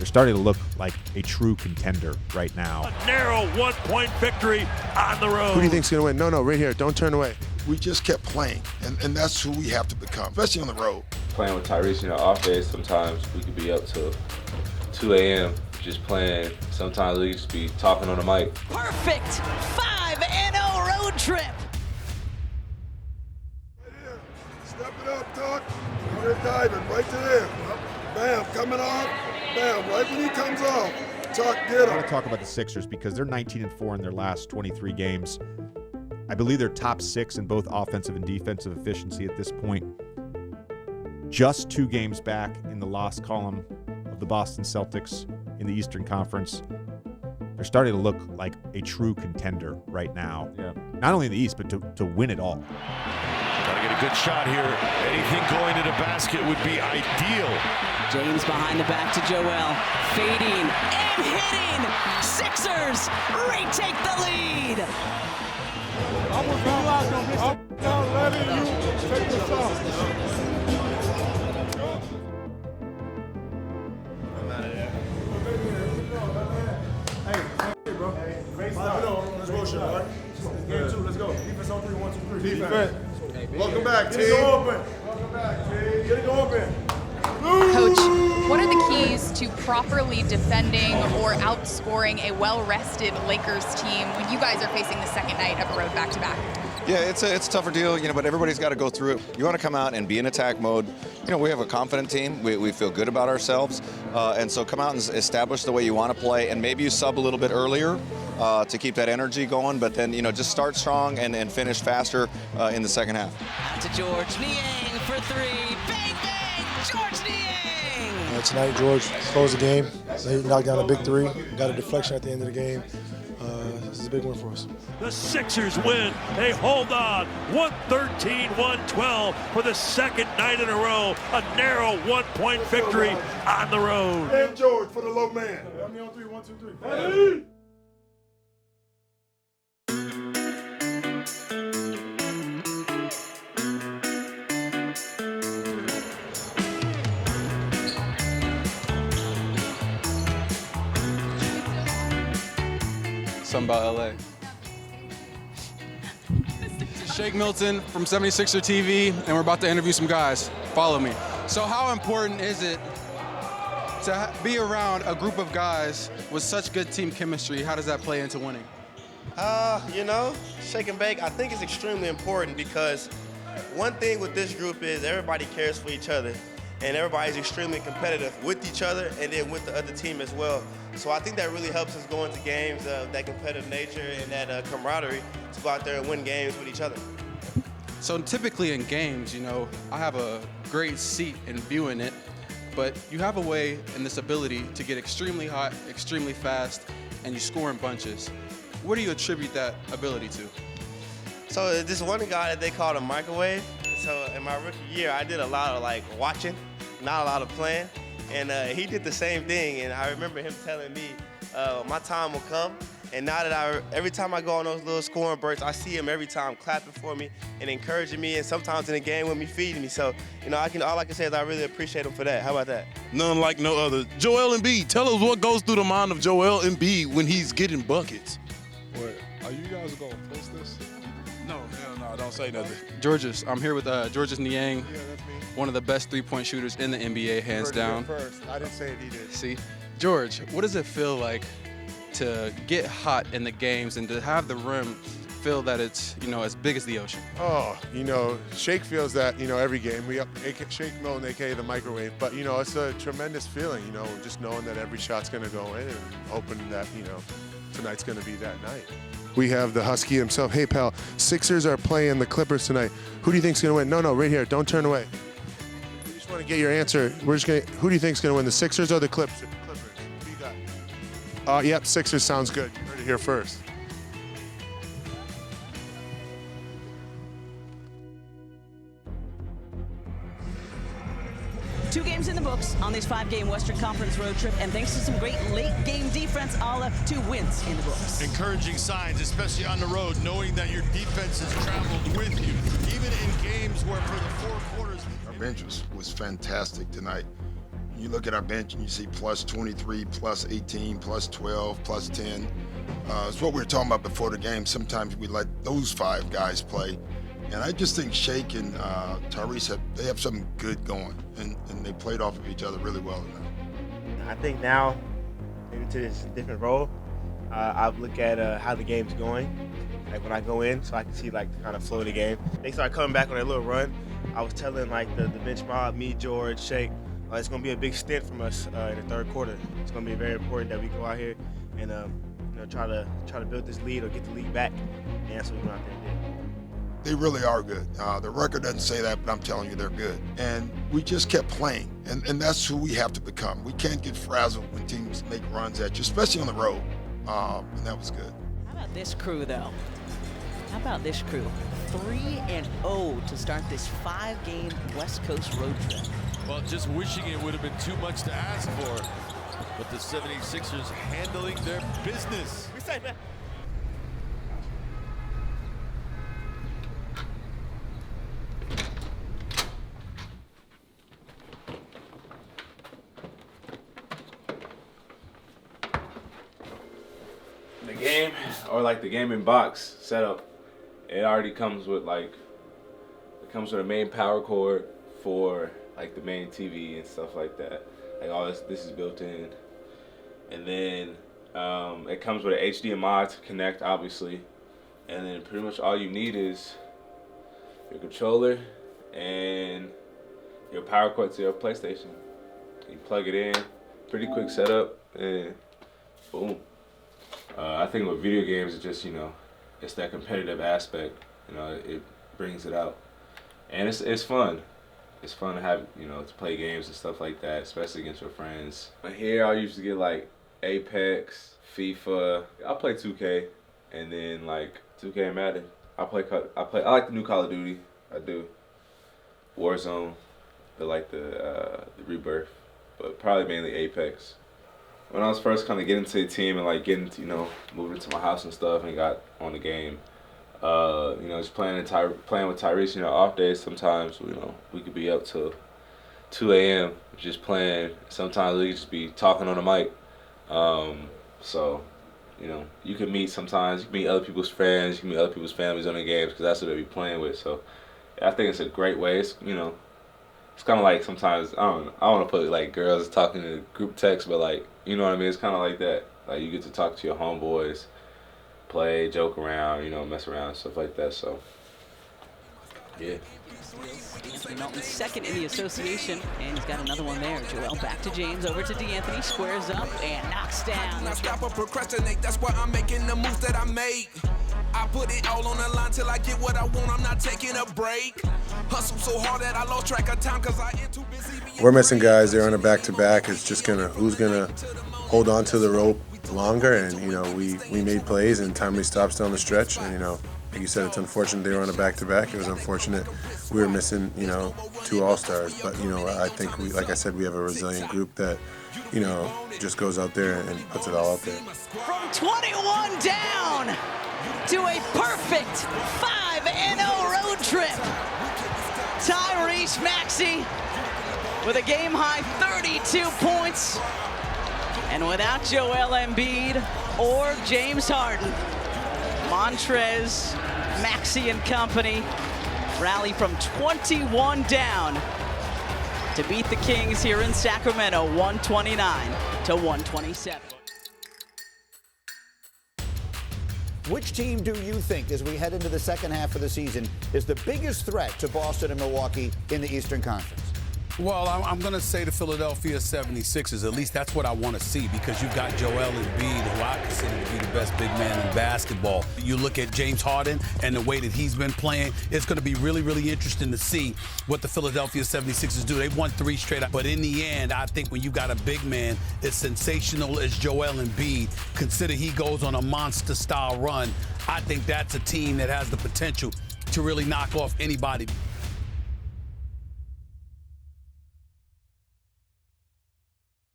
They're starting to look like a true contender right now. A narrow one-point victory on the road. Who do you think's going to win? No, right here. Don't turn away. We just kept playing, and that's who we have to become, especially on the road. Playing with Tyrese, off days, sometimes we could be up till 2 a.m. just playing. Sometimes we just be talking on the mic. Perfect 5-0 road trip. Right here. Step it up, Tuck. You're diving right to there. Bam, coming off. Bam, right when he comes off. Tuck, get him. I want to talk about the Sixers because they're 19-4 in their last 23 games. I believe they're top 6 in both offensive and defensive efficiency at this point. Just 2 games back in the loss column of the Boston Celtics in the Eastern Conference. They're starting to look like a true contender right now. Yeah. Not only in the East, but to win it all. Gotta get a good shot here. Anything going to the basket would be ideal. James behind the back to Joel. Fading and hitting. Sixers retake the lead. I'm not letting you take this off. Hey, bro. Let's roll shit, all right? Game 2, let's go. Defense on 3, 1, 2, 3. Defense. Welcome back, team. Get it open. Welcome back, team. Get it open. Coach, what are the keys to properly defending or outscoring a well-rested Lakers team when you guys are facing the second night of a road back-to-back? Yeah, it's a tougher deal, but everybody's got to go through it. You want to come out and be in attack mode. We have a confident team. We feel good about ourselves. And so come out and establish the way you want to play. And maybe you sub a little bit earlier to keep that energy going. But then, just start strong and finish faster in the second half. Out to George Niang for 3. Bang, bang! George Niang! Tonight, George closed the game. He knocked down a big 3. Got a deflection at the end of the game. This is a big one for us. The Sixers win. They hold on. 113-112 for the second night in a row. A narrow one-point victory on the road. And George for the low man. Help me on 3, 1, 2, 3. Hey! Something about LA. Shake Milton from 76er TV, and we're about to interview some guys. Follow me. So how important is it to be around a group of guys with such good team chemistry? How does that play into winning? Shake and bake, I think it's extremely important because one thing with this group is everybody cares for each other and everybody's extremely competitive with each other and then with the other team as well. So I think that really helps us go into games of that competitive nature and that camaraderie to go out there and win games with each other. So typically in games, I have a great seat in viewing it, but you have a way and this ability to get extremely hot, extremely fast, and you score in bunches. What do you attribute that ability to? So this one guy that they called a microwave. So in my rookie year, I did a lot of watching, not a lot of playing. And he did the same thing. And I remember him telling me, my time will come. And now that every time I go on those little scoring bursts, I see him every time clapping for me and encouraging me, and sometimes in the game with me, feeding me. So, all I can say is I really appreciate him for that. How about that? None like no other. Joel Embiid, tell us what goes through the mind of Joel Embiid when he's getting buckets. Wait, are you guys going to post this? No, hell no, don't say nothing. Georges, I'm here with Georges Niang, Yeah, that's me. one of the best three-point shooters in the NBA, hands down. First. I didn't say it, he did. See, George, what does it feel like to get hot in the games and to have the rim feel that it's, as big as the ocean? Oh, Shake feels that, every game. We up Shake Milton, a.k.a. the microwave. But, it's a tremendous feeling, just knowing that every shot's going to go in and hoping that, tonight's going to be that night. We have the Husky himself. Hey, pal, Sixers are playing the Clippers tonight. Who do you think's going to win? No, right here. Don't turn away. We just want to get your answer. Who do you think's going to win, the Sixers or the Clippers? Who you got? Yep, Sixers sounds good. You heard it here first. Two games in the books on this 5-game Western Conference road trip, and thanks to some great late-game defense, all 2 wins in the books. Encouraging signs, especially on the road, knowing that your defense has traveled with you, even in games where for the 4 quarters. Our bench was fantastic tonight. You look at our bench and you see plus 23, plus 18, plus 12, plus 10. It's what we were talking about before the game. Sometimes we let those 5 guys play. And I just think Shake and Tyrese have something good going, and they played off of each other really well tonight. I think now, into this different role, I look at how the game's going, like when I go in, so I can see like the kind of flow of the game. They start coming back on their little run. I was telling like the bench mob, me, George, Shake, it's going to be a big stint from us in the third quarter. It's going to be very important that we go out here and try to build this lead or get the lead back. And that's what we went out there and did. They really are good. The record doesn't say that, but I'm telling you they're good. And we just kept playing, and that's who we have to become. We can't get frazzled when teams make runs at you, especially on the road, and that was good. How about this crew, though? How about this crew? 3-0 to start this 5-game West Coast road trip. Well, just wishing it would have been too much to ask for, but the 76ers handling their business. We say, man. The game, or like the gaming box setup, it already comes with a main power cord for like the main TV and stuff like that. Like all this is built in, and then it comes with an HDMI to connect, obviously, and then pretty much all you need is your controller and your power cord to your PlayStation. You plug it in, pretty quick setup, and boom. I think with video games, it's just, it's that competitive aspect. It brings it out, and it's fun. It's fun to have, to play games and stuff like that, especially against your friends. Here, I usually get like Apex, FIFA. I play 2K, and then like 2K and Madden. I like the new Call of Duty. I do. Warzone, the Rebirth, but probably mainly Apex. When I was first kind of getting to the team and like getting to, moving to my house and stuff and got on the game, just playing with Tyrese, off days sometimes, we could be up till 2 a.m. just playing. Sometimes we could just be talking on the mic. So, you can meet sometimes, you can meet other people's friends, you can meet other people's families on the games because that's what they be playing with. So, I think it's a great way. It's, it's kind of like sometimes, I want to put like girls talking in group text, but like, you know what I mean? It's kind of like that. Like you get to talk to your homeboys, play, joke around, mess around and stuff like that. So, yeah. Anthony Melton's second in the association, and he's got another one there. Joel back to James, over to D'Anthony, squares up and knocks down. Now stop or procrastinate, that's why I'm making the moves that I made. I put it all on the line till I get what I want, I'm not taking a break. Hustle so hard that I lost track of time cause I am too busy. We're missing guys, they're on a back-to-back. It's just who's gonna hold on to the rope longer, and we made plays and timely stops down the stretch, and like you said, it's unfortunate they were on a back-to-back. It was unfortunate we were missing, 2 All-Stars. But, I think, like I said, we have a resilient group that, just goes out there and puts it all out there. From 21 down to a perfect 5-0 road trip. Tyrese Maxey with a game-high 32 points. And without Joel Embiid or James Harden, Montrez, Maxey and company rally from 21 down to beat the Kings here in Sacramento, 129-127. Which team do you think, as we head into the second half of the season, is the biggest threat to Boston and Milwaukee in the Eastern Conference? Well, I'm going to say the Philadelphia 76ers. At least that's what I want to see, because you've got Joel Embiid, who I consider to be the best big man in basketball. You look at James Harden and the way that he's been playing, it's going to be really, really interesting to see what the Philadelphia 76ers do. They've won 3 straight up. But in the end, I think when you got a big man as sensational as Joel Embiid, consider he goes on a monster-style run, I think that's a team that has the potential to really knock off anybody.